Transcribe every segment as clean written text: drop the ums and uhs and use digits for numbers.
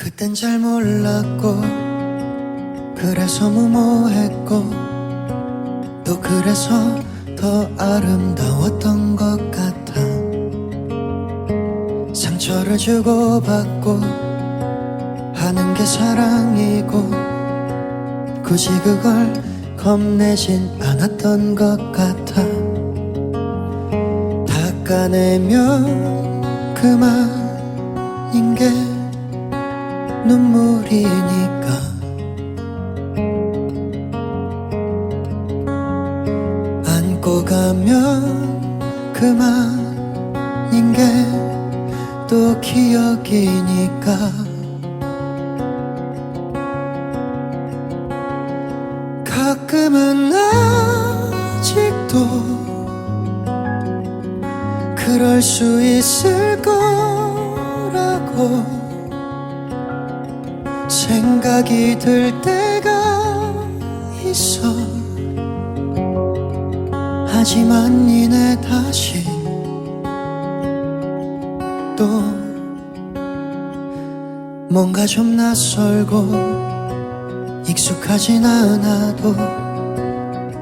그땐 잘 몰랐고 그래서 무모했고 또 그래서 더 아름다웠던 것 같아. 상처를 주고받고 하는 게 사랑이고 굳이 그걸 겁내진 않았던 것 같아. 닦아내면 그만인 게 눈물이니까. 안고 가면 그만인 게 또 기억이니까. 가끔은 아직도 그럴 수 있을 거라고 생각이 들 때가 있어. 하지만 니네 다시 또 뭔가 좀 낯설고 익숙하진 않아도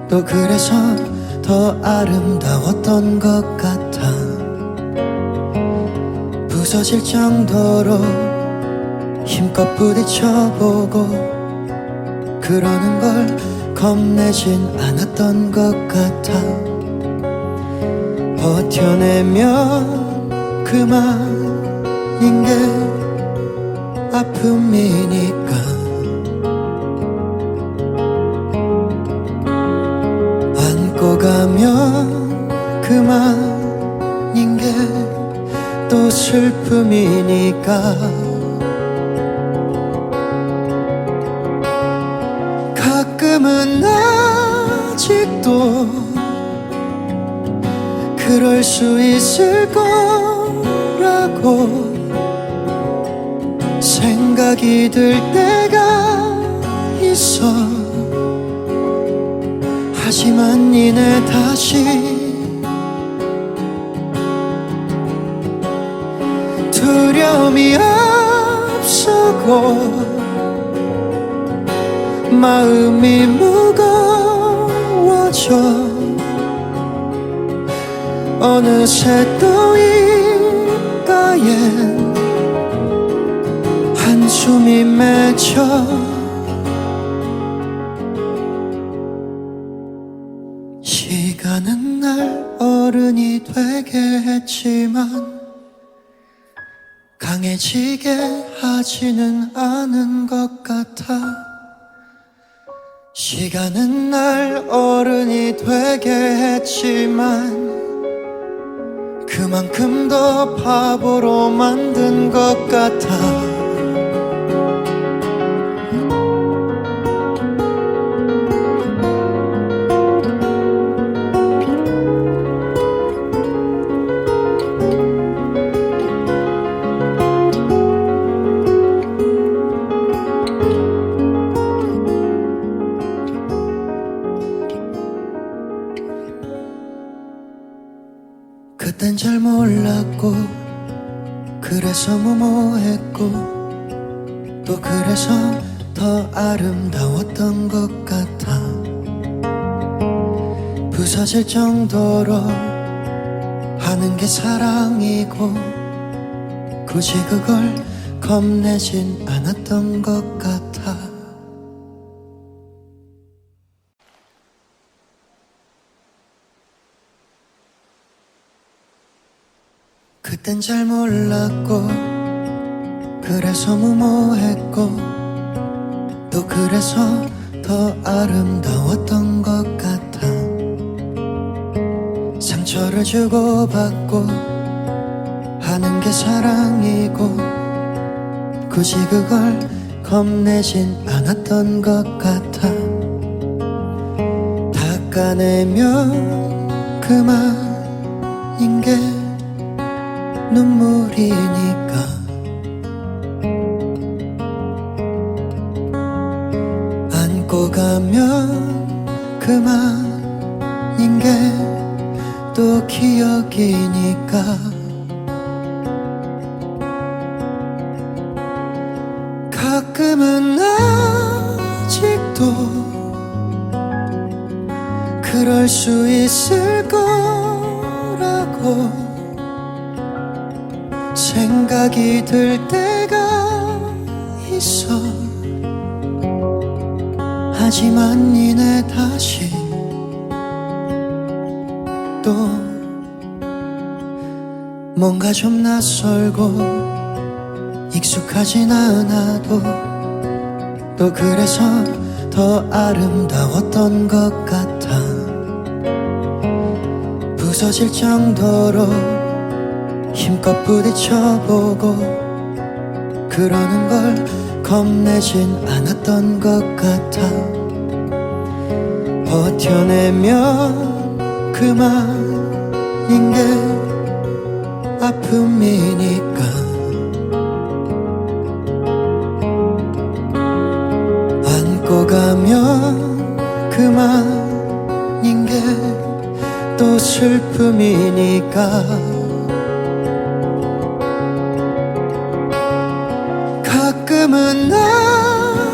또 그래서 더 아름다웠던 것 같아. 부서질 정도로 힘껏 부딪혀보고 그러는 걸 겁내진 않았던 것 같아. 버텨내면 그만인 게 아픔이니까. 안고 가면 그만인 게 또 슬픔이니까. 가끔은 아직도 그럴 수 있을 거라고 생각이 들 때가 있어. 하지만 니네 다시 두려움이 앞서고 마음이 무거워져. 어느새 또 입가엔 한숨이 맺혀. 시간은 날 어른이 되게 했지만 강해지게 하지는 않은 것 같아. 시간은 날 어른이 되게 했지만 그만큼 더 바보로 만든 것 같아. 그땐 잘 몰랐고 그래서 무모했고 또 그래서 더 아름다웠던 것 같아. 부서질 정도로 하는 게 사랑이고 굳이 그걸 겁내진 않았던 것 같아. 그땐 잘 몰랐고 그래서 무모했고 또 그래서 더 아름다웠던 것 같아. 상처를 주고받고 하는 게 사랑이고 굳이 그걸 겁내진 않았던 것 같아. 닦아내면 그만인 게 눈물이니까. 안고 가면 그만인 게 또 기억이니까. 그럴 수 있을 거라고 생각이 들 때가 있어. 하지만 니네 다시 또 뭔가 좀 낯설고 익숙하진 않아도 또 그래서 더 아름다웠던 것 같아. 부서질 정도로 힘껏 부딪혀보고 그러는 걸 겁내진 않았던 것 같아. 버텨내면 그만인 게 아픔이니까. 안고 가면 그만인 게 또 슬픔이니까. 가끔은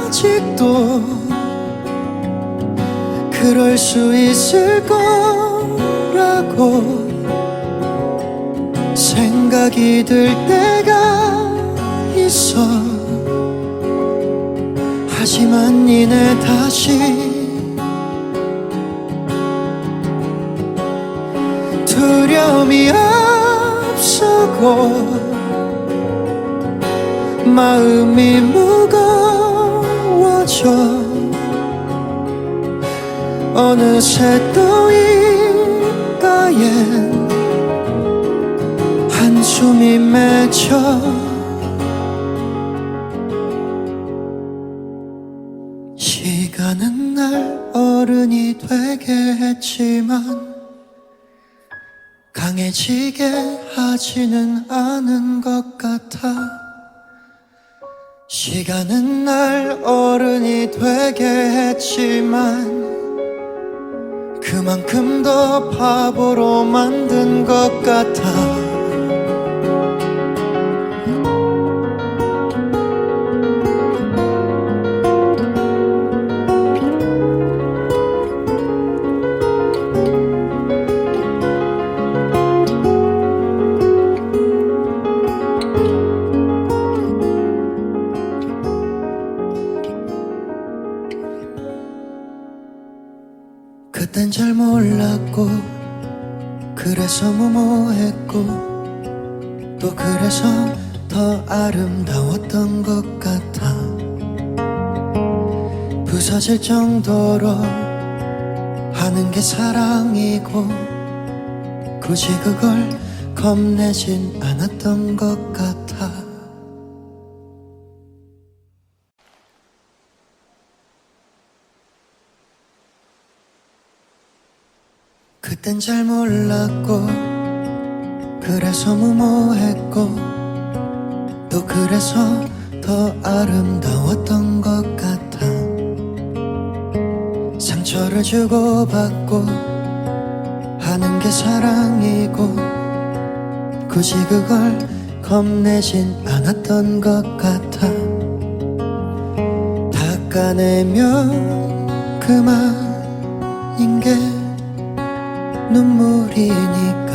아직도 그럴 수 있을 거라고 생각이 들 때가 있어. 하지만 니네 다시 두려움이 앞서고 마음이 무거워져. 어느새 또 입가엔 한숨이 맺혀. 시간은 날 어른이 되게 했지만 강해지게 하지는 않은 것 같아. 시간은 날 어른이 되게 했지만 그만큼 더 바보로 만든 것 같아. 그땐 잘 몰랐고 그래서 무모했고 또 그래서 더 아름다웠던 것 같아. 부서질 정도로 하는 게 사랑이고 굳이 그걸 겁내진 않았던 것 같아. 그땐 잘 몰랐고 그래서 무모했고 또 그래서 더 아름다웠던 것 같아. 상처를 주고받고 하는 게 사랑이고 굳이 그걸 겁내진 않았던 것 같아. 닦아내면 그만인 게 눈물이니까.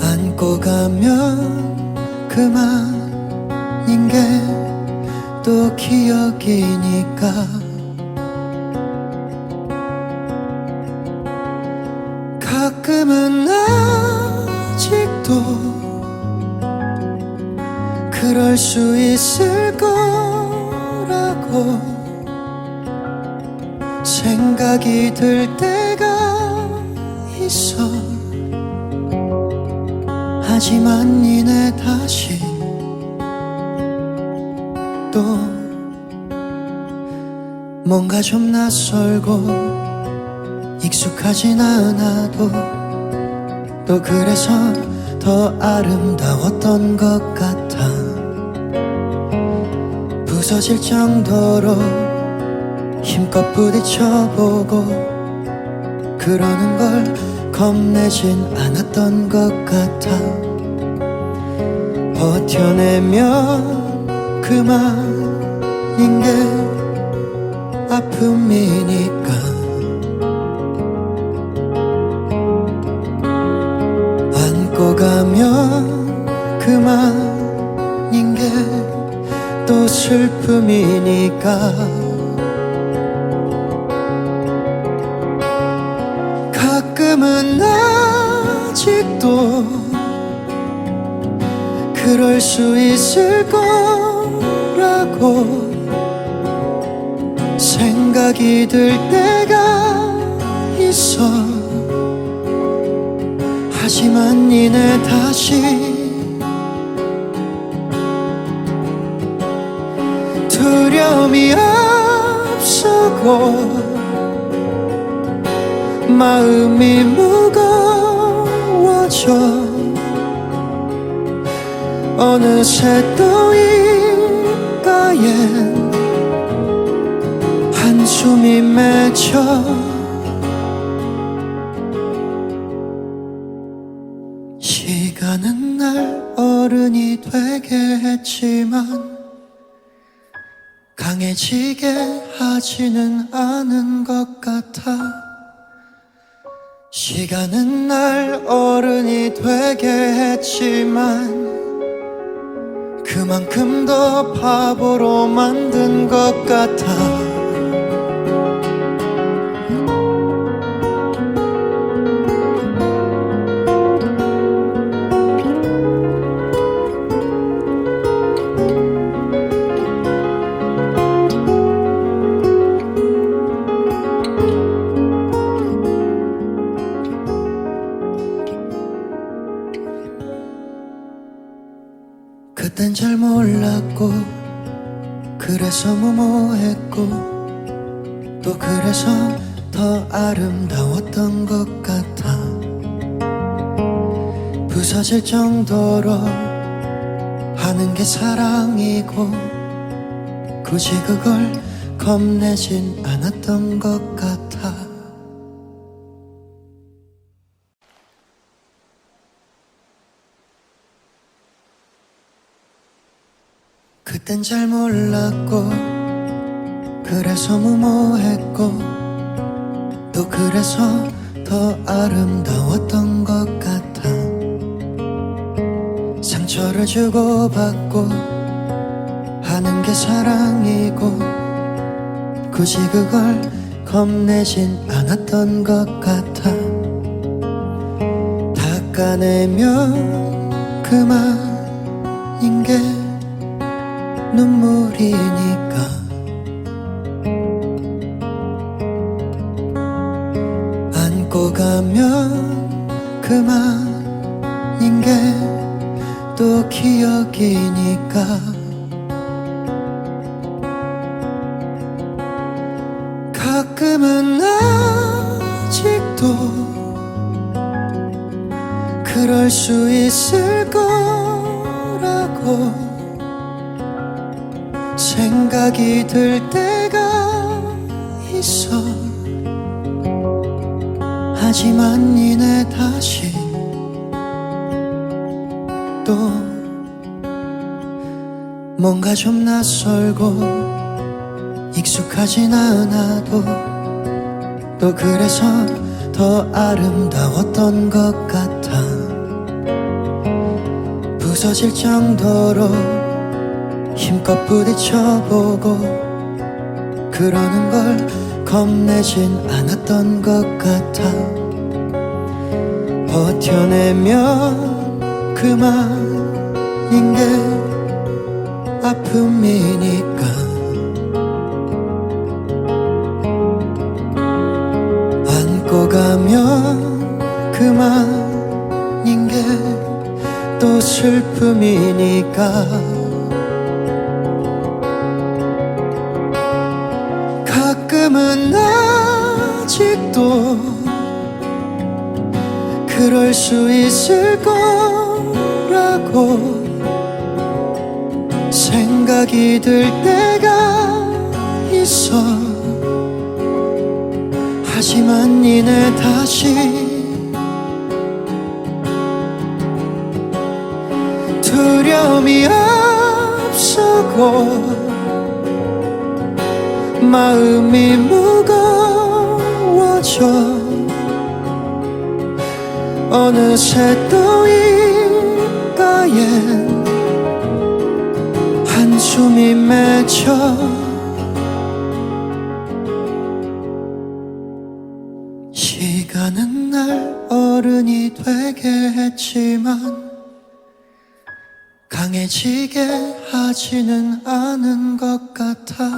안고 가면 그만인 게 또 기억이니까. 가끔은 아직도 그럴 수 있을 거라고 생각이 들 때가 있어. 하지만 니네 다시 또 뭔가 좀 낯설고 익숙하진 않아도 또 그래서 더 아름다웠던 것 같아. 부서질 정도로 힘껏 부딪혀보고 그러는 걸 겁내진 않았던 것 같아. 버텨내면 그만인 게 아픔이니까 안고 가면 그만인 게 또 슬픔이니까 가끔은 아직도 그럴 수 있을 거라고 생각이 들 때가 있어. 하지만 니네 다시 두려움이 앞서고 마음이 무거워져. 어느새 또 입가엔 한숨이 맺혀. 시간은 날 어른이 되게 했지만 강해지게 하지는 않은 것 같아. 시간은 날 어른이 되게 했지만 그만큼 더 바보로 만든 것 같아. 그땐 잘 몰랐고 그래서 무모했고 또 그래서 더 아름다웠던 것 같아. 부서질 정도로 하는 게 사랑이고 굳이 그걸 겁내진 않았던 것 같아. 그땐 잘 몰랐고 그래서 무모했고 또 그래서 더 아름다웠던 것 같아. 상처를 주고받고 하는 게 사랑이고 굳이 그걸 겁내진 않았던 것 같아. 닦아내면 그만인 게 눈물이니까 안고 가면 그만인 게 또 기억이니까 가끔은 아직도 그럴 수 있을 거라고 생각이 들 때가 있어. 하지만 니네 다시 또 뭔가 좀 낯설고 익숙하진 않아도 또 그래서 더 아름다웠던 것 같아. 부서질 정도로 힘껏 부딪혀보고 그러는 걸 겁내진 않았던 것 같아. 버텨내면 그만인 게 아픔이니까 안고 가면 그만인 게 또 슬픔이니까 가끔은 아직도 그럴 수 있을 거라고 생각이 들 때가 있어. 하지만 니네 다시 두려움이 앞서고 마음이 무거워져 어느새 또 입가엔 한숨이 맺혀 시간은 날 어른이 되게 했지만 강해지게 하지는 않은 것 같아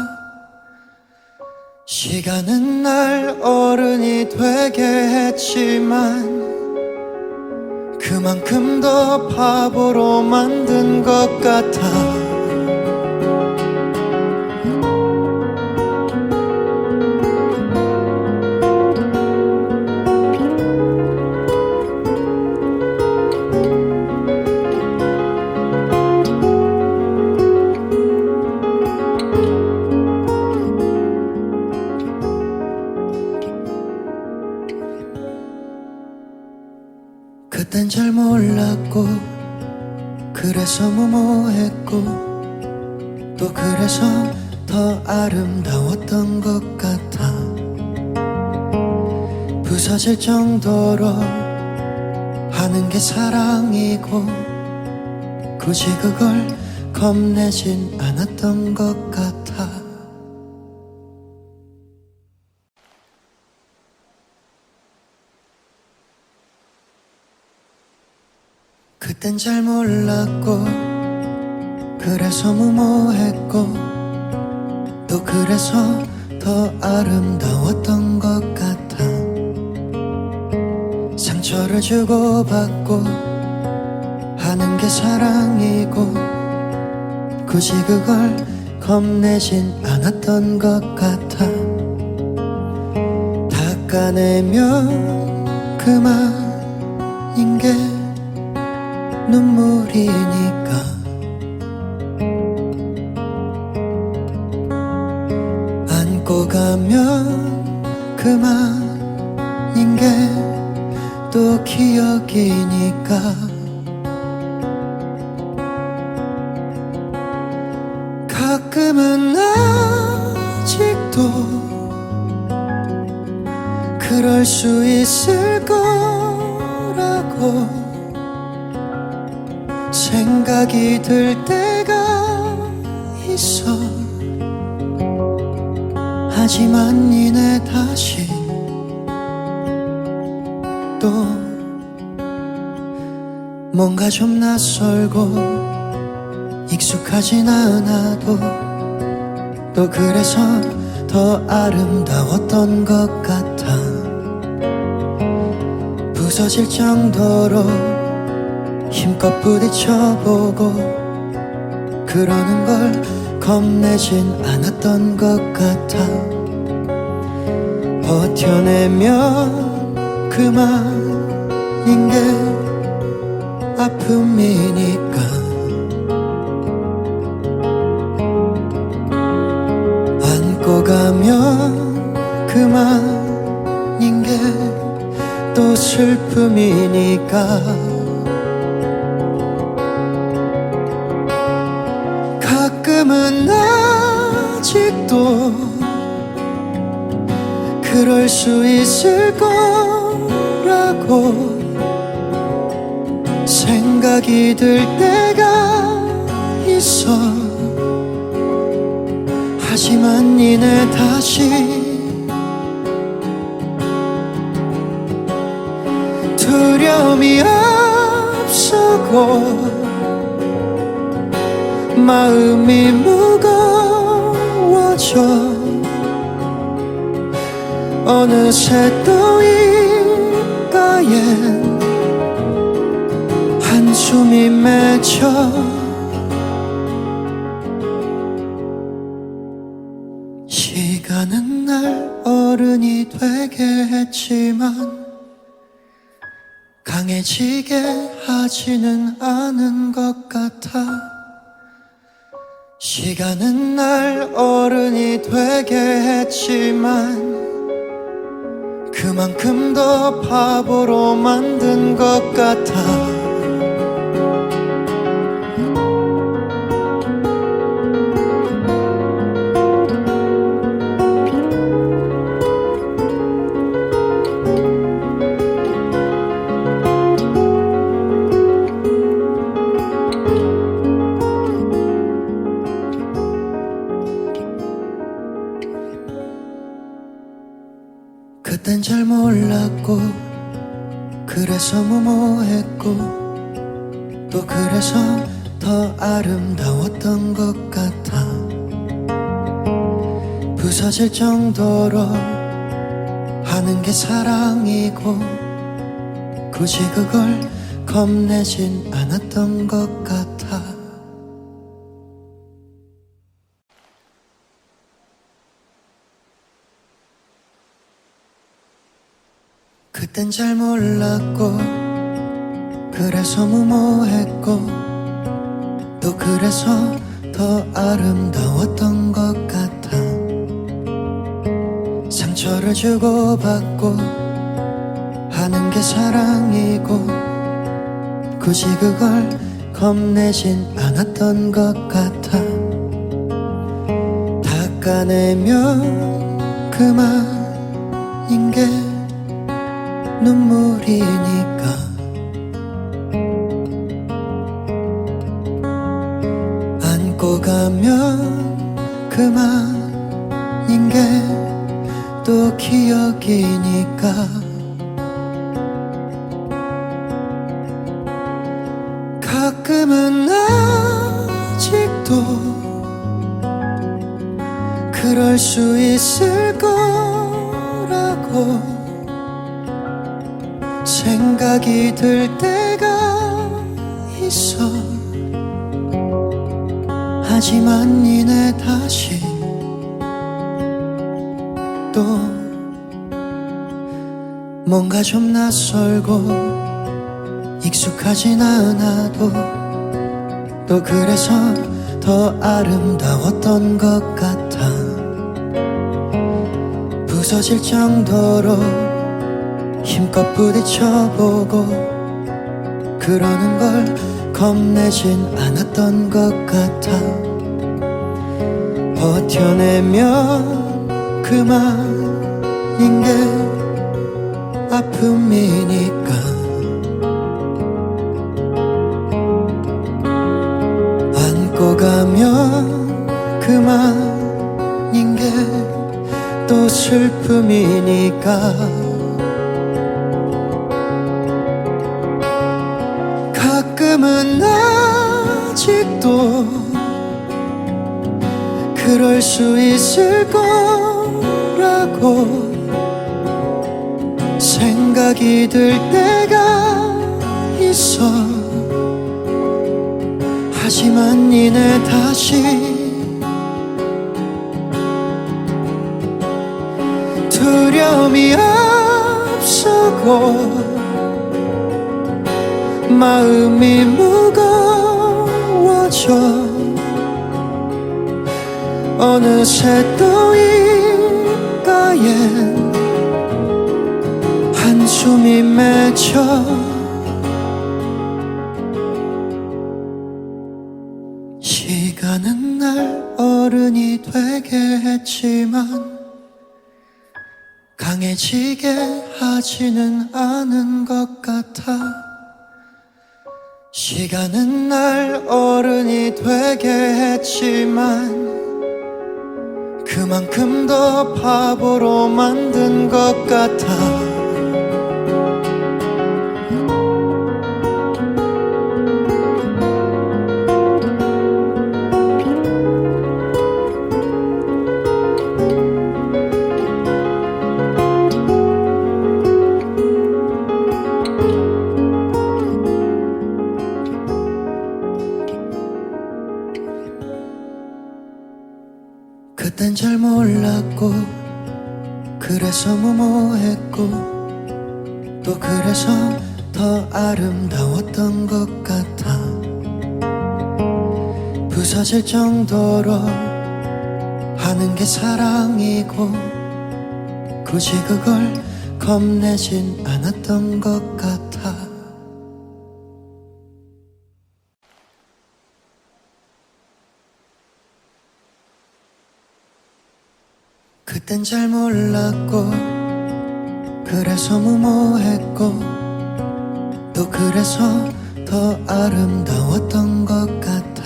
시간은 날 어른이 되게 했지만 그만큼 더 바보로 만든 것 같아 그땐 잘 몰랐고 그래서 무모했고 또 그래서 더 아름다웠던 것 같아 부서질 정도로 하는 게 사랑이고 굳이 그걸 겁내진 않았던 것 같아 그땐 잘 몰랐고 그래서 무모했고 또 그래서 더 아름다웠던 것 같아 상처를 주고받고 하는 게 사랑이고 굳이 그걸 겁내진 않았던 것 같아 닦아내면 그만인 게 눈물이니까 안고 가면 그만인 게 또 기억이니까 가끔은 아직도 그럴 수 있을 거라고 생각이 들 때가 있어 하지만 니네 다시 또 뭔가 좀 낯설고 익숙하진 않아도 또 그래서 더 아름다웠던 것 같아 부서질 정도로 힘껏 부딪혀보고 그러는 걸 겁내진 않았던 것 같아 버텨내면 그만인 게 아픔이니까 안고 가면 그만인 게 또 슬픔이니까 가끔은 아직도 그럴 수 있을 거라고 생각이 들 때가 있어 하지만 니네 다시 두려움이 앞서고 마음이 무거워져 어느새 또 입가엔 한숨이 맺혀 시간은 날 어른이 되게 했지만 강해지게 하지는 않은 것 같아 시간은 날 어른이 되게 했지만 그만큼 더 바보로 만든 것 같아 그땐 잘 몰랐고 그래서 무모했고 또 그래서 더 아름다웠던 것 같아. 부서질 정도로 하는 게 사랑이고 굳이 그걸 겁내진 않았던 것 같아. 그땐 잘 몰랐고 그래서 무모했고 또 그래서 더 아름다웠던 것 같아. 상처를 주고받고 하는 게 사랑이고 굳이 그걸 겁내진 않았던 것 같아. 닦아내면 그만인 게 눈물이니까. 안고 가면 그만인 게 또 기억이니까. 가끔은 아직도 그럴 수 있을 거라고 생각이 들 때가 있어. 하지만 니네 다시 또 뭔가 좀 낯설고 익숙하진 않아도 또 그래서 더 아름다웠던 것 같아. 부서질 정도로 힘껏 부딪혀보고 그러는 걸 겁내진 않았던 것 같아. 버텨내면 그만인 게 아픔이니까. 안고 가면 그만인 게 또 슬픔이니까. 가끔은 아직도 그럴 수 있을 거라고 생각이 들 때가 있어. 하지만 니네 다시 두려움이 앞서고 마음이 무거워져. 어느새 또 입가엔 한숨이 맺혀. 시간은 날 어른이 되게 했지만 강해지게 하지는 않은 것 같아. 시간은 날 어른이 되게 했지만 그만큼 더 바보로 만든 것 같아. 그땐 잘 몰랐고 그래서 무모했고 또 그래서 더 아름다웠던 것 같아. 부서질 정도로 하는 게 사랑이고 굳이 그걸 겁내진 않았던 것 같아. 그땐 잘 몰랐고 그래서 무모했고 또 그래서 더 아름다웠던 것 같아.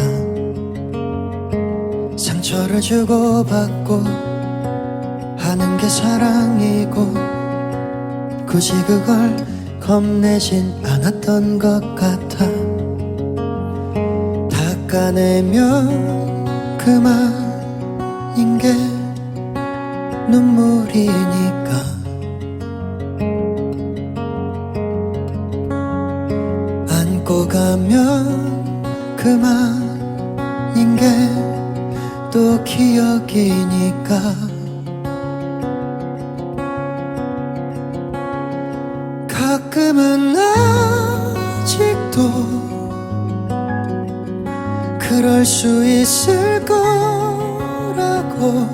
상처를 주고받고 하는 게 사랑이고 굳이 그걸 겁내진 않았던 것 같아. 닦아내면 그만인 게 눈물이니까. 안고 가면 그만인 게 또 기억이니까. 가끔은 아직도 그럴 수 있을 거라고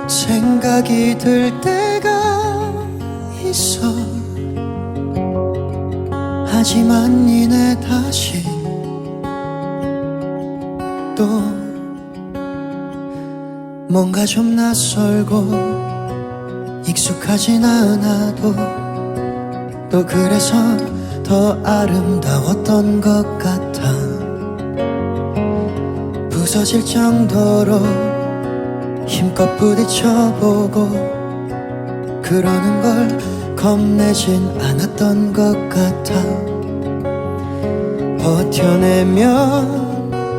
생각이 들 때가 있어. 하지만 니네 다시 또 뭔가 좀 낯설고 익숙하진 않아도 또 그래서 더 아름다웠던 것 같아. 부서질 정도로 힘껏 부딪혀보고 그러는 걸 겁내진 않았던 것 같아. 버텨내면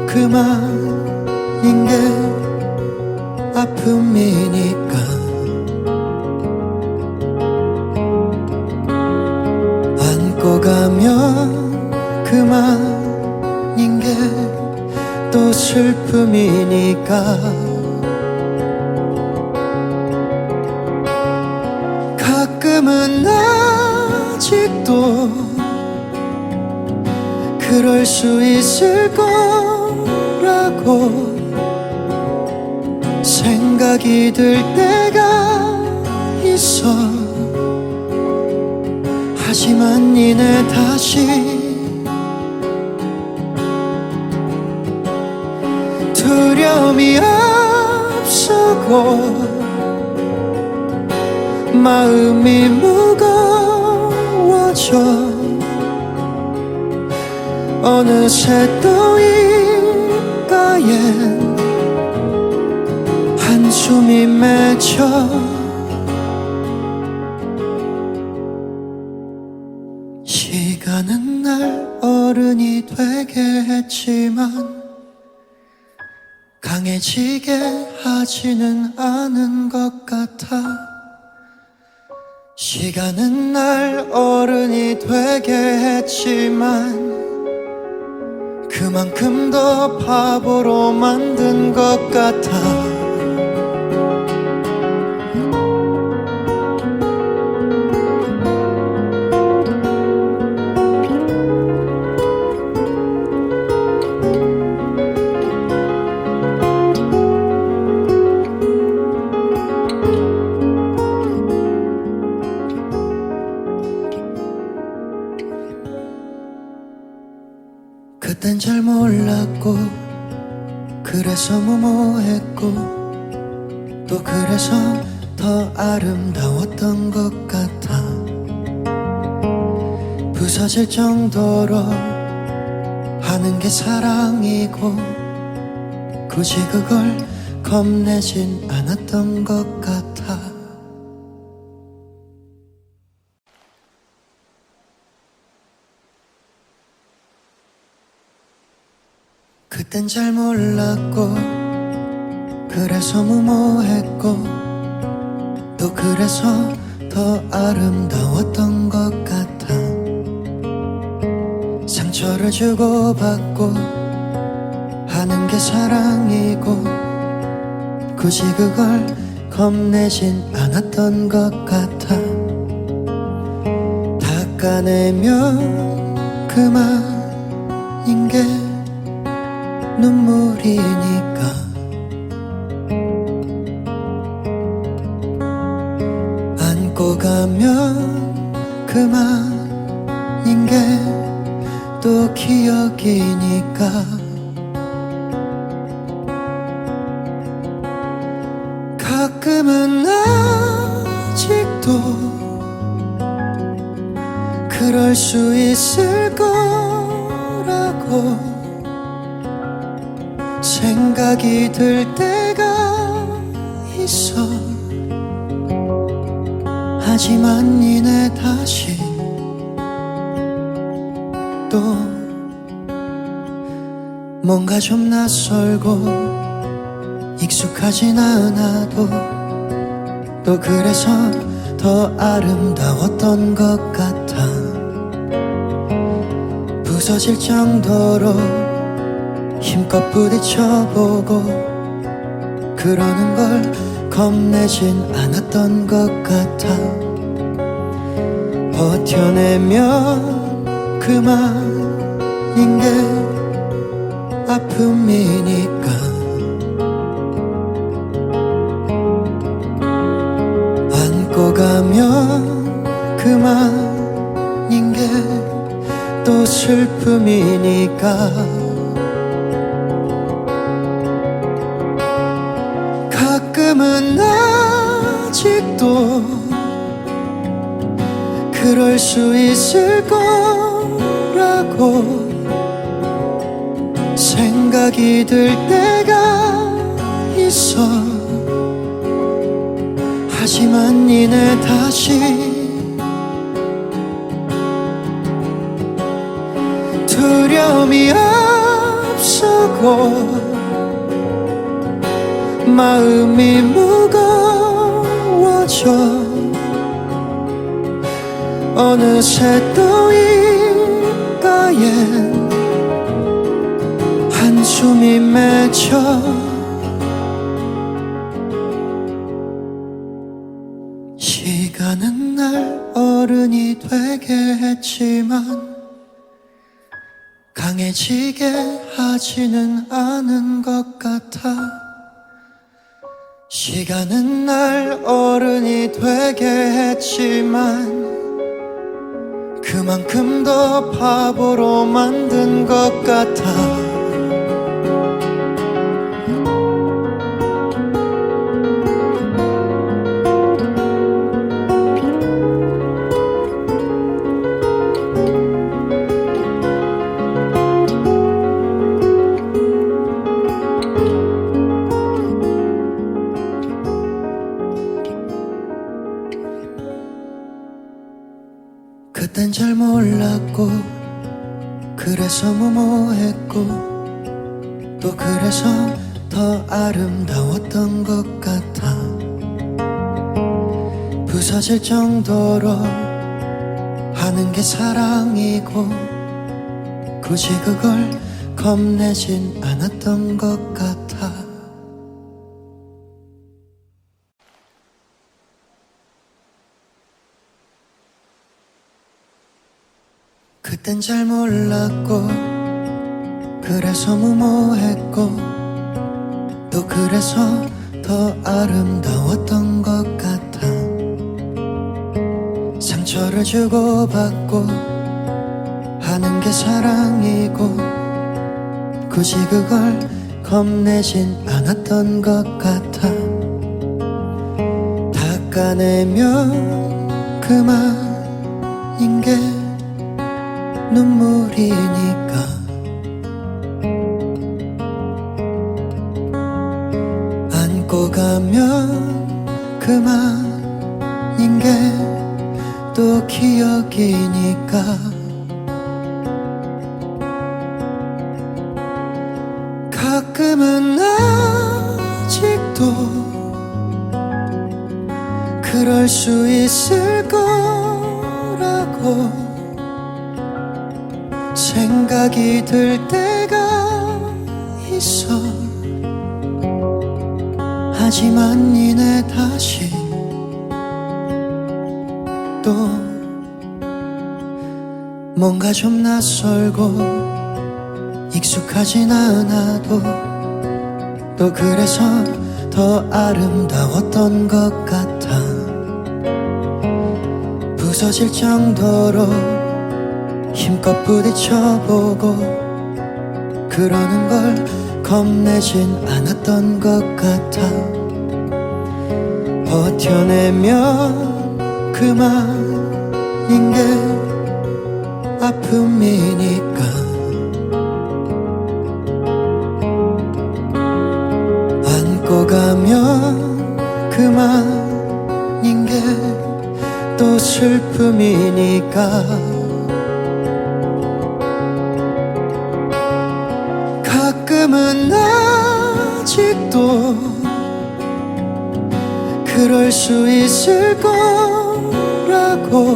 그만인 게 아픔이니까. 안고 가면 그만인 게 또 슬픔이니까. 가끔은 아직도 그럴 수 있을 거라고 생각이 들 때가 있어. 하지만 니네 다시 두려움이 앞서고 마음이 무거워져. 어느새 또 입가엔 한숨이 맺혀. 시간은 날 어른이 되게 했지만 강해지게 하지는 않은 것 같아. 시간은 날 어른이 되게 했지만 그만큼 더 바보로 만든 것 같아. 그땐 잘 몰랐고 그래서 무모했고 또 그래서 더 아름다웠던 것 같아. 부서질 정도로 하는 게 사랑이고 굳이 그걸 겁내진 않았던 것 같아. 그땐 잘 몰랐고 그래서 무모했고 또 그래서 더 아름다웠던 것 같아. 상처를 주고받고 하는 게 사랑이고 굳이 그걸 겁내진 않았던 것 같아. 닦아내면 그만인 게 눈물이니까. 안고 가면 그만인 게 또 기억이니까. 가끔은 아직도 그럴 수 있을 거라고 생각이 들 때가 있어. 하지만 니네 다시 또 뭔가 좀 낯설고 익숙하진 않아도 또 그래서 더 아름다웠던 것 같아. 부서질 정도로 힘껏 부딪혀보고 그러는 걸 겁내진 않았던 것 같아. 버텨내면 그만인 게 아픔이니까. 안고 가면 그만인 게 또 슬픔이니까. 가끔은 아직도 그럴 수 있을 거라고 생각이 들 때가 있어. 하지만 니네 다시 두려움이 앞서고 마음이 무거워져. 어느새 또 입가엔 한숨이 맺혀. 시간은 날 어른이 되게 했지만 강해지게 하지는 않은 것 같아. 시간은 날 어른이 되게 했지만 그만큼 더 바보로 만든 것 같아. 그땐 잘 몰랐고 그래서 무모했고 또 그래서 더 아름다웠던 것 같아. 부서질 정도로 하는 게 사랑이고 굳이 그걸 겁내진 않았던 것 같아. 그땐 잘 몰랐고 그래서 무모했고 또 그래서 더 아름다웠던 것 같아. 상처를 주고받고 하는 게 사랑이고 굳이 그걸 겁내진 않았던 것 같아. 닦아내면 그만인 게 눈물이니까. 안고 가면 그만인 게 또 기억이니까. 가끔은 아직도 그럴 수 있을 거라고 생각이 들 때가 있어. 하지만 니네 다시 또 뭔가 좀 낯설고 익숙하진 않아도 또 그래서 더 아름다웠던 것 같아. 부서질 정도로 힘껏 부딪혀보고 그러는 걸 겁내진 않았던 것 같아. 버텨내면 그만인 게 아픔이니까. 안고 가면 그만인 게 또 슬픔이니까 가끔은 아직도 그럴 수 있을 거라고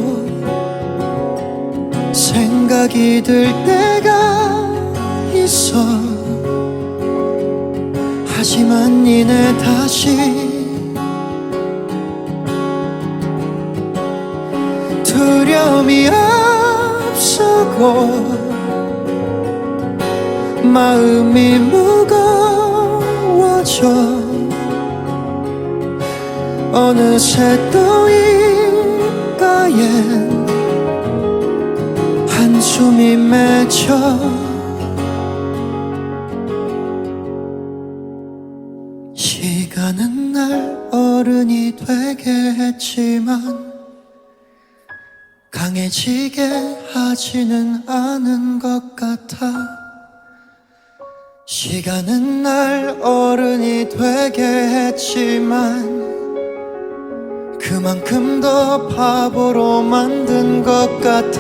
생각이 들 때가 있어. 하지만 니네 다시 두려움이 앞서고 마음이 무거워져. 어느새 또 입가엔 한숨이 맺혀. 시간은 날 어른이 되게 했지만 강해지게 하지는 않은 것 같아. 시간은 날 어른이 되게 했지만 그만큼 더 바보로 만든 것 같아.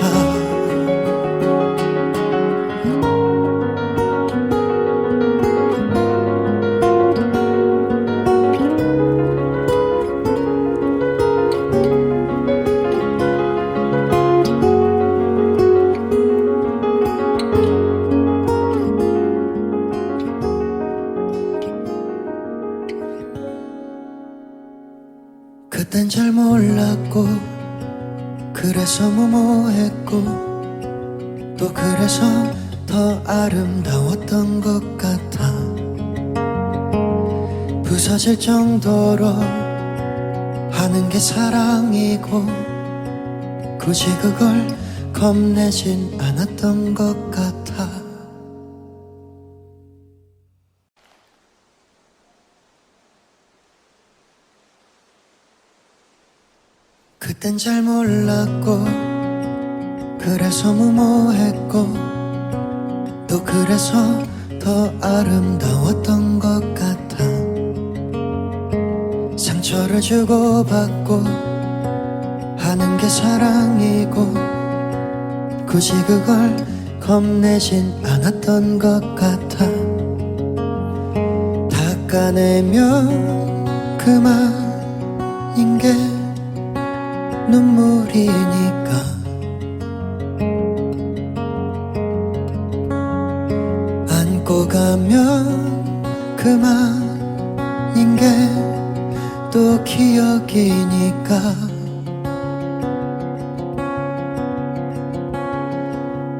그땐 잘 몰랐고 그래서 무모했고 또 그래서 더 아름다웠던 것 같아. 부서질 정도로 하는 게 사랑이고 굳이 그걸 겁내진 않았던 것 같아. 그땐 잘 몰랐고 그래서 무모했고 또 그래서 더 아름다웠던 것 같아. 상처를 주고받고 하는 게 사랑이고 굳이 그걸 겁내진 않았던 것 같아. 닦아내면 그만인 게 눈물이니까. 안고 가면 그만인 게 또 기억이니까.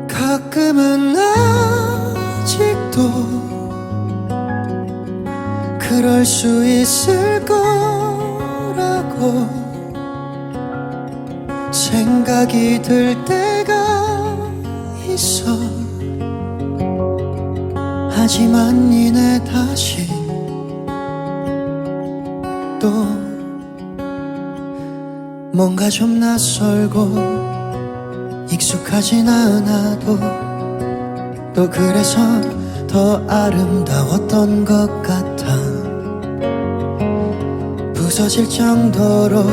가끔은 아직도 그럴 수 있을 거라고 생각이 들 때가 있어. 하지만 니네 다시 또 뭔가 좀 낯설고 익숙하진 않아도 또 그래서 더 아름다웠던 것 같아. 부서질 정도로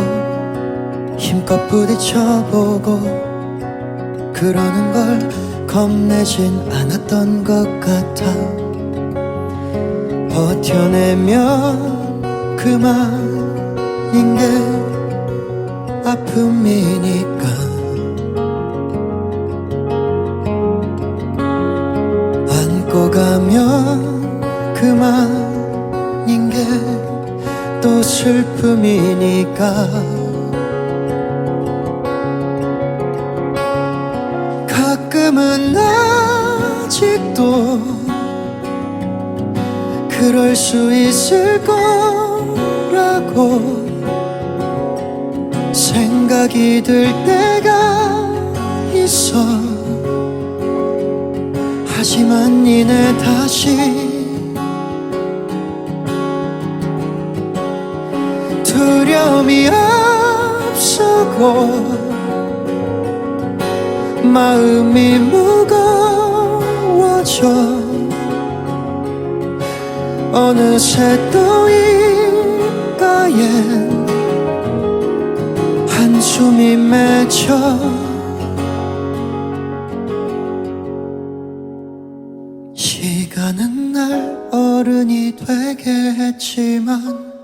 힘껏 부딪혀보고 그러는 걸 겁내진 않았던 것 같아. 버텨내면 그만인 게 아픔이니까. 안고 가면 그만인 게 또 슬픔이니까. 가끔은 아직도 그럴 수 있을 거라고 생각이 들 때가 있어. 하지만 니네 다시 두려움이 앞서고 마음이 무거워져. 어느새 또 입가엔 한숨이 맺혀 시간은 날 어른이 되게 했지만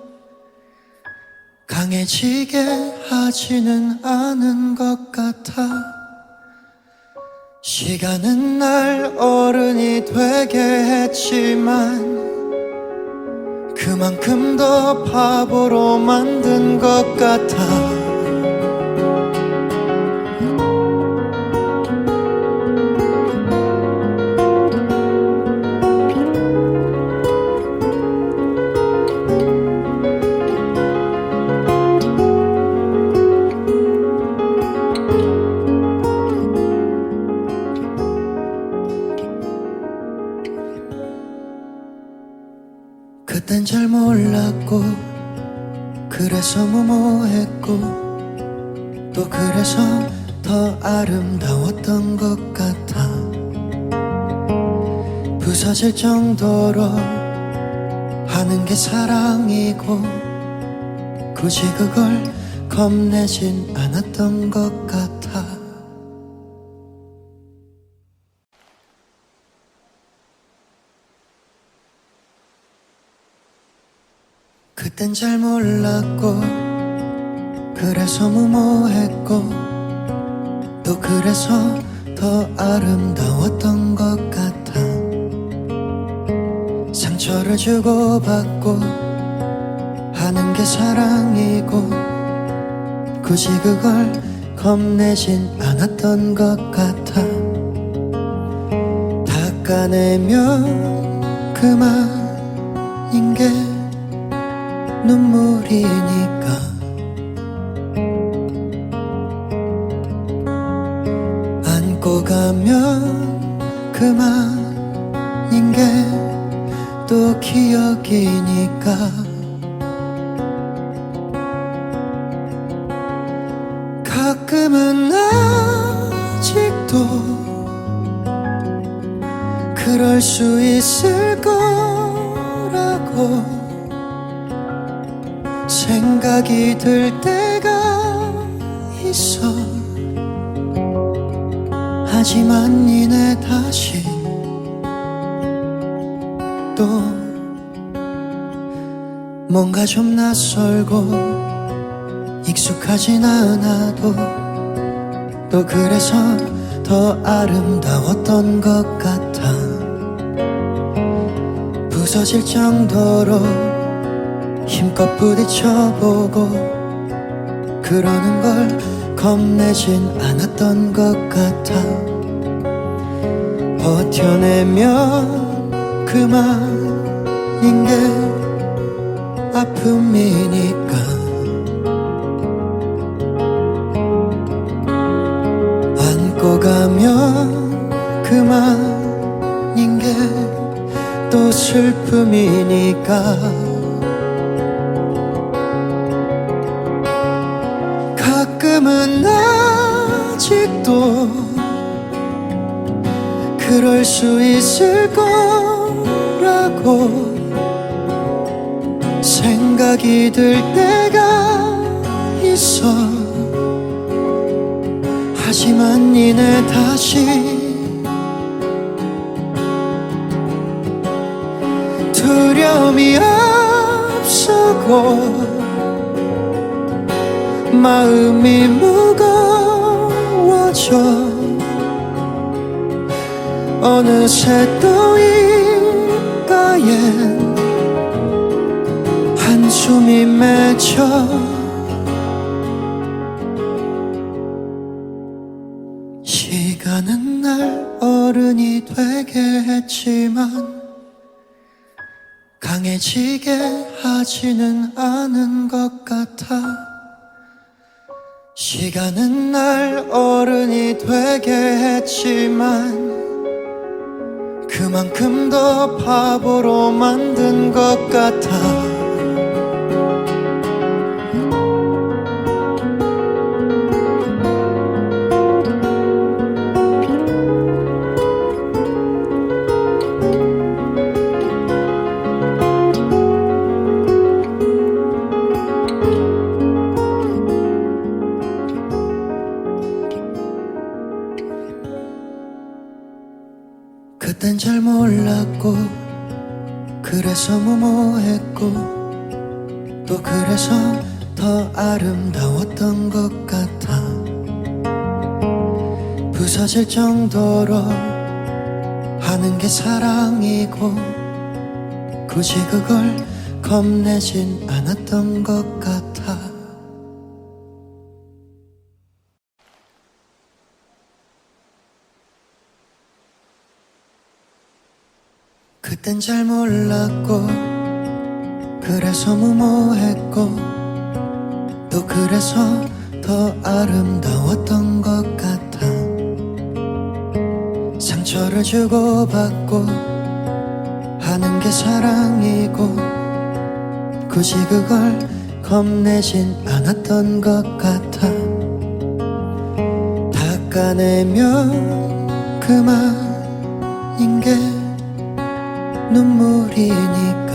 강해지게 하지는 않은 것 같아. 시간은 날 어른이 되게 했지만 그만큼 더 바보로 만든 것 같아. 그땐 잘 몰랐고 그래서 무모했고 또 그래서 더 아름다웠던 것 같아. 부서질 정도로 하는 게 사랑이고 굳이 그걸 겁내진 않았던 것 같아. 그땐 잘 몰랐고 그래서 무모했고 또 그래서 더 아름다웠던 것 같아. 상처를 주고받고 하는 게 사랑이고 굳이 그걸 겁내진 않았던 것 같아. 닦아내면 그만인 게 눈물이니까. 안고 가면 그만인 게 또 기억이니까. 가끔은 아직도 그럴 수 있을 거라고 생각이 들 때가 있어. 하지만 니네 다시 또 뭔가 좀 낯설고 익숙하진 않아도 또 그래서 더 아름다웠던 것 같아. 부서질 정도로 힘껏 부딪혀보고 그러는 걸 겁내진 않았던 것 같아. 버텨내면 그만인 게 아픔이니까. 안고 가면 그만인 게 또 슬픔이니까. 가끔은 아직도 그럴 수 있을 거라고 생각이 들 때가 있어. 하지만 니네 다시 두려움이 앞서고 마음이 무거워져. 어느새 또 입가엔 한숨이 맺혀. 시간은 날 어른이 되게 했지만 강해지게 하지는 않은 것 같아. 시간은 날 어른이 되게 했지만 그만큼 더 바보로 만든 것 같아. 그땐 잘 몰랐고 그래서 무모했고 또 그래서 더 아름다웠던 것 같아. 부서질 정도로 하는 게 사랑이고 굳이 그걸 겁내진 않았던 것 같아. 그땐 잘 몰랐고 그래서 무모했고 또 그래서 더 아름다웠던 것 같아. 상처를 주고받고 하는 게 사랑이고 굳이 그걸 겁내진 않았던 것 같아. 닦아내면 그만인 게 눈물이니까.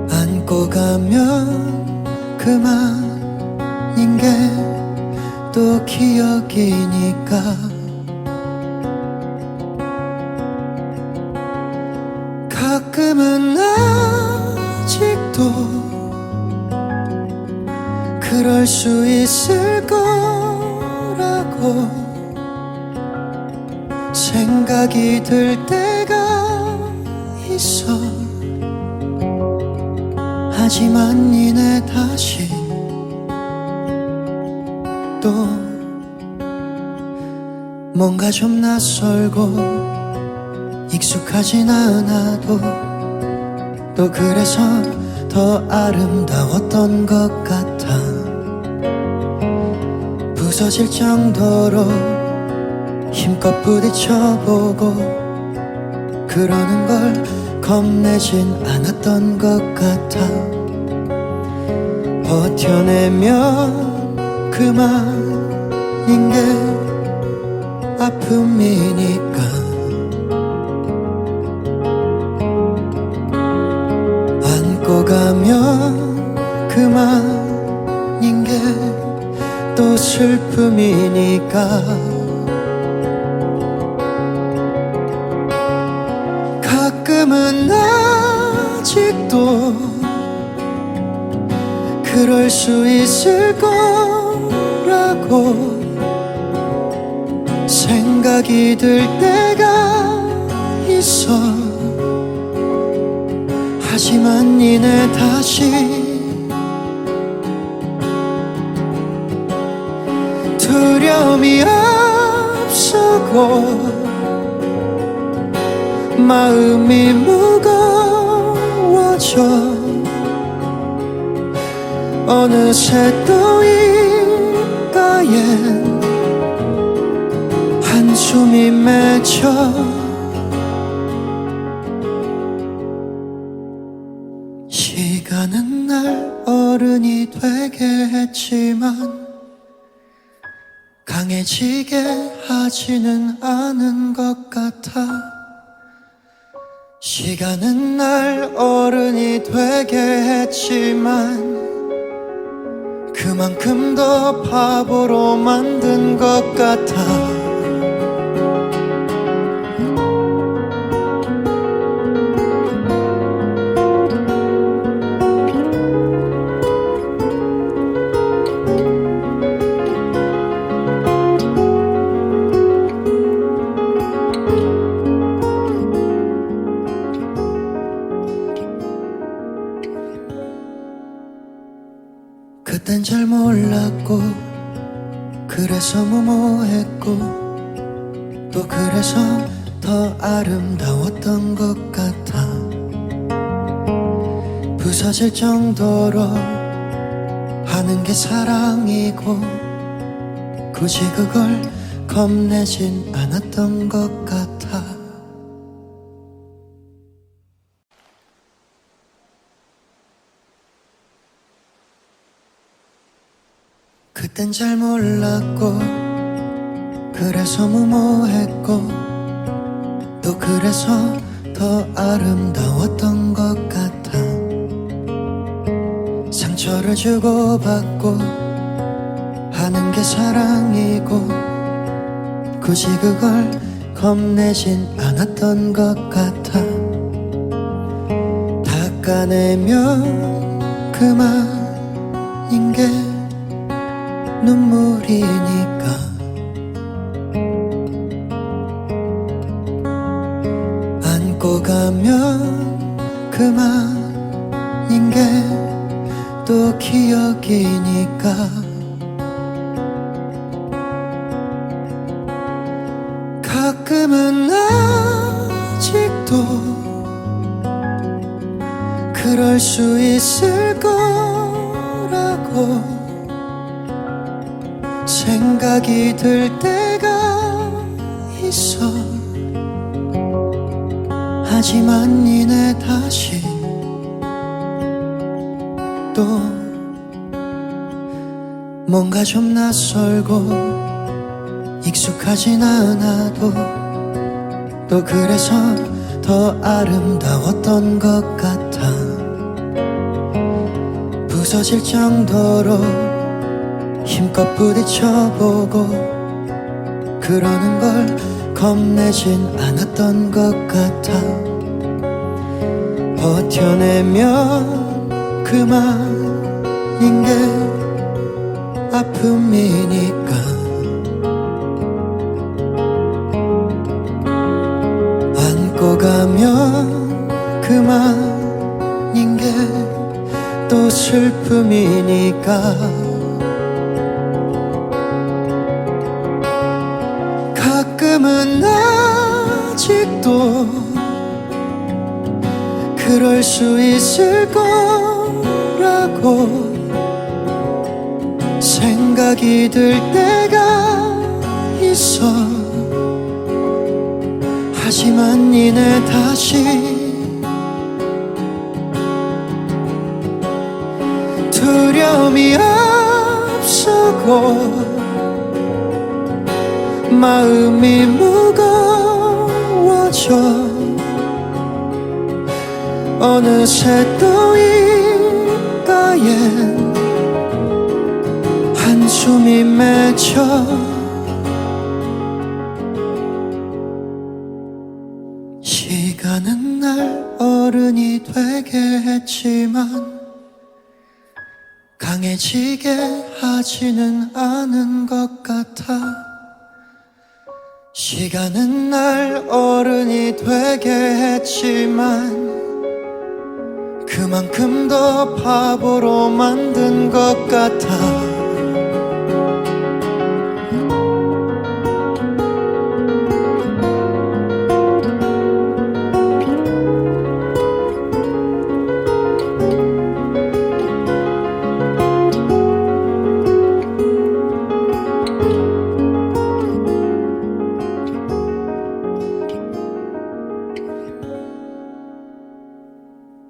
안고 가면 그만인 게 또 기억이니까. 가끔은 아직도 그럴 수 있을 거라고 생각이 들 때가 있어. 하지만 니네 다시 또 뭔가 좀 낯설고 익숙하진 않아도 또 그래서 더 아름다웠던 것 같아. 부서질 정도로 힘껏 부딪혀보고 그러는 걸 겁내진 않았던 것 같아. 버텨내면 그만인 게 아픔이니까. 안고 가면 그만인 게 또 슬픔이니까. 가끔은 아직도 그럴 수 있을 거라고 생각이 들 때가 있어. 하지만 니네 다시 두려움이 앞서고 마음이 무거워져. 어느새 또 입가엔 한숨이 맺혀. 시간은 날 어른이 되게 했지만 강해지게 하지는 않은 것 같아. 시간은 날 어른이 되게 했지만 그만큼 더 바보로 만든 것 같아. 그땐 잘 몰랐고 그래서 무모했고 또 그래서 더 아름다웠던 것 같아. 부서질 정도로 하는 게 사랑이고 굳이 그걸 겁내진 않았던 것 같아. 그땐 잘 몰랐고 그래서 무모했고 또 그래서 더 아름다웠던 것 같아. 상처를 주고받고 하는 게 사랑이고 굳이 그걸 겁내진 않았던 것 같아. 닦아내면 그만인 게 눈물이니까. 안고 가면 그만인 게 또 기억이니까. 가끔은 아직도 그럴 수 있을 거라고 생각이 들 때가 있어. 하지만 니네 다시 또 뭔가 좀 낯설고 익숙하진 않아도 또 그래서 더 아름다웠던 것 같아. 부서질 정도로 힘껏 부딪혀보고 그러는 걸 겁내진 않았던 것 같아. 버텨내면 그만인 게 아픔이니까. 안고 가면 그만인 게 또 슬픔이니까. 가끔은 아직도 그럴 수 있을 거라고 생각이 들 때가 있어. 하지만 니네 다시 두려움이 앞서고 마음이 무거워져. 어느새 또 입가엔 한숨이 맺혀. 시간은 날 어른이 되게 했지만 강해지게 하지는 않은 것 같아. 시간은 날 어른이 되게 했지만 그만큼 더 바보로 만든 것 같아.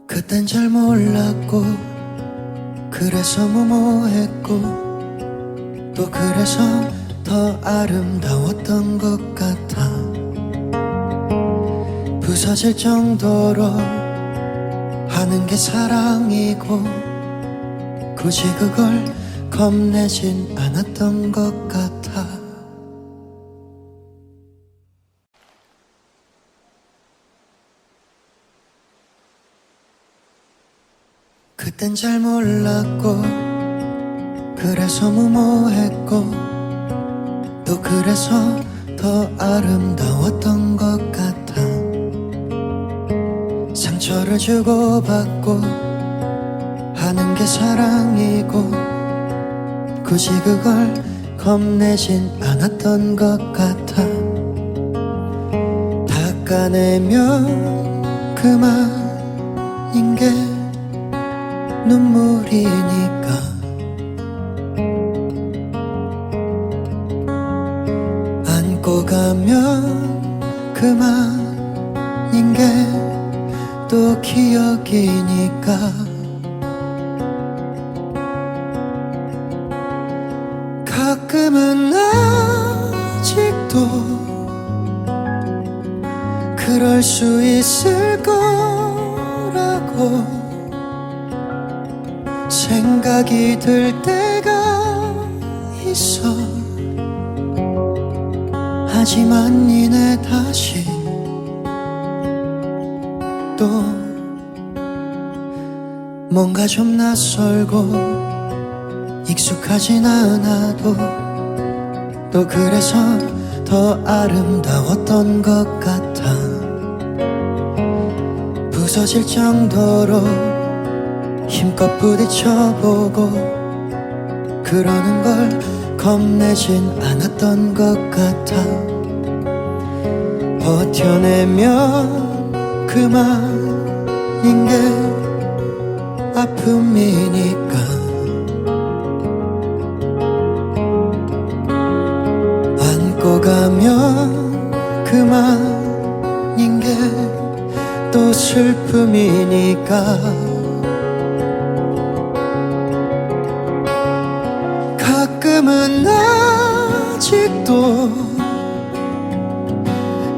그땐 잘 몰랐고 그래서 무모했고 또 그래서 더 아름다웠던 것 같아. 부서질 정도로 하는 게 사랑이고 굳이 그걸 겁내진 않았던 것 같아. 그땐 잘 몰랐고 그래서 무모했고 또 그래서 더 아름다웠던 것 같아. 상처를 주고받고 하는 게 사랑이고 굳이 그걸 겁내진 않았던 것 같아. 닦아내면 그만인 게 눈물이니까. 안고 가면 그만인 게 또 기억이니까. 가끔은 아직도 그럴 수 있을 거라고 생각이 들 때가 있어. 하지만 이내 다시 또 뭔가 좀 낯설고 익숙하진 않아도 또 그래서 더 아름다웠던 것 같아. 부서질 정도로 힘껏 부딪혀보고 그러는 걸 겁내진 않았던 것 같아. 버텨내면 그만인 게 아픔이니까. 안고 가면 그만인 게 또 슬픔이니까. 가끔은 아직도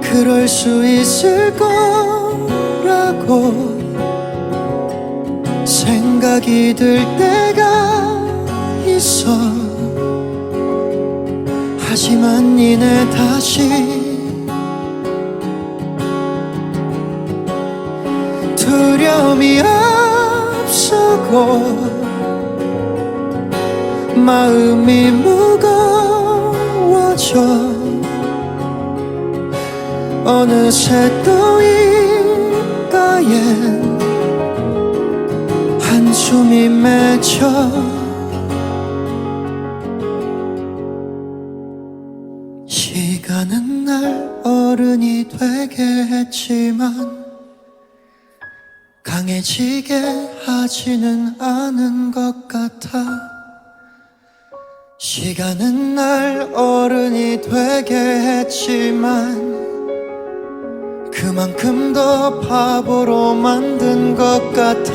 그럴 수 있을 거라고 생각이 들 때가 있어. 하지만 이내 다시 두려움이 앞서고 마음이 무거워져. 어느새 또 입가엔 한숨이 맺혀. 시간은 날 어른이 되게 했지만 강해지게 하지는 않은 것 같아. 시간은 날 어른이 되게 했지만 그만큼 더 바보로 만든 것 같아.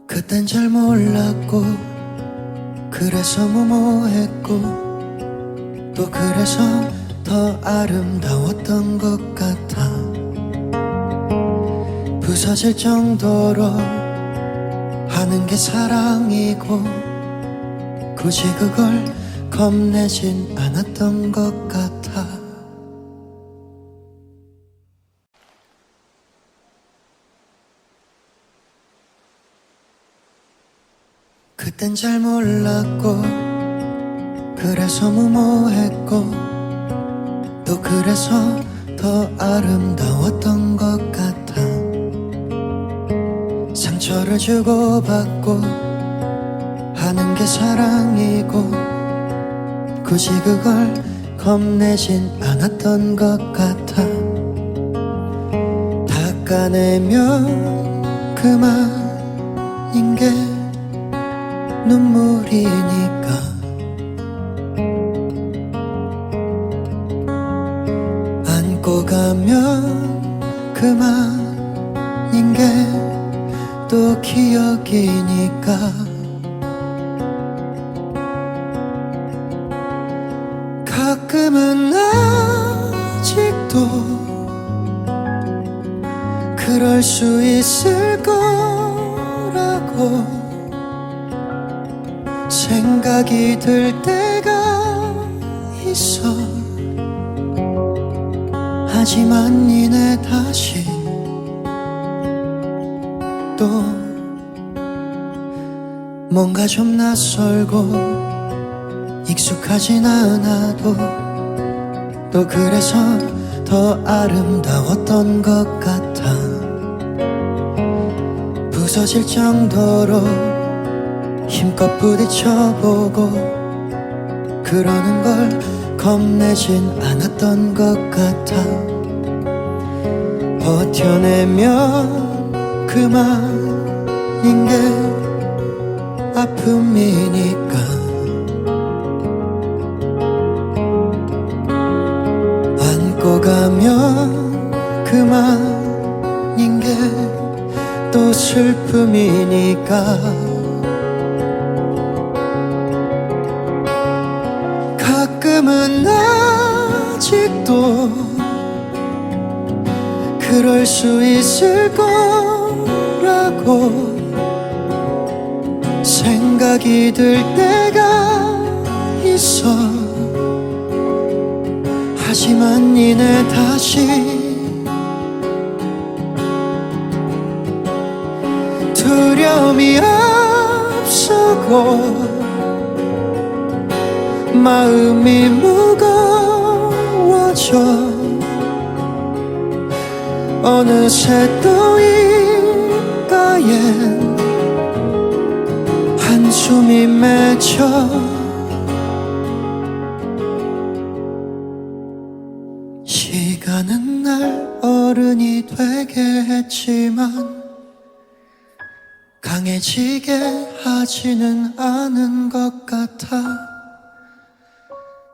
그땐 잘 몰랐고 그래서 무모했고 또 그래서 더 아름다웠던 것 같아. 부서질 정도로 하는 게 사랑이고 굳이 그걸 겁내진 않았던 것 같아. 그땐 잘 몰랐고 그래서 무모했고 또 그래서 더 아름다웠던 것 같아. 상처를 주고받고 하는 게 사랑이고 굳이 그걸 겁내진 않았던 것 같아. 닦아내면 그만인 게 눈물이니까. 안고 가면 그만인 게 또 기억이니까. 가끔은 아직도 그럴 수 있을 거라고 생각이 들 때가 있어. 하지만 이내 다시 또 뭔가 좀 낯설고 익숙하진 않아도 또 그래서 더 아름다웠던 것 같아. 부서질 정도로 힘껏 부딪혀보고 그러는 걸 겁내진 않았던 것 같아. 버텨내면 그만인 게 아픔이니까. 안고 가면 그만인 게 슬픔이니까. 가끔은 아직도 그럴 수 있을 거라고 생각이 들 때가 있어. 하지만 니네 다시 두려움이 앞서고 마음이 무거워져. 어느새 떠있가엔 한숨이 맺혀. 시간은 날 어른이 되게 했지만 강해지게 하지는 않은 것 같아.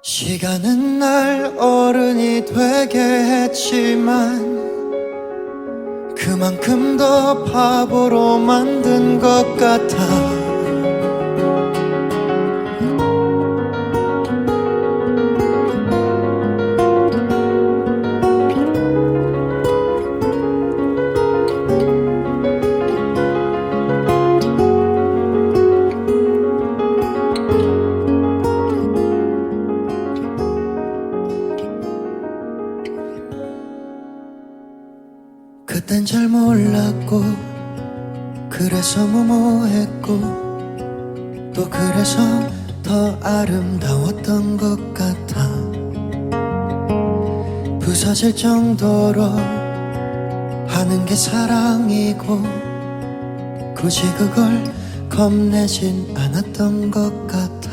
시간은 날 어른이 되게 했지만 그만큼 더 바보로 만든 것 같아. 그땐 잘 몰랐고 그래서 무모했고 또 그래서 더 아름다웠던 것 같아. 부서질 정도로 하는 게 사랑이고 굳이 그걸 겁내진 않았던 것 같아.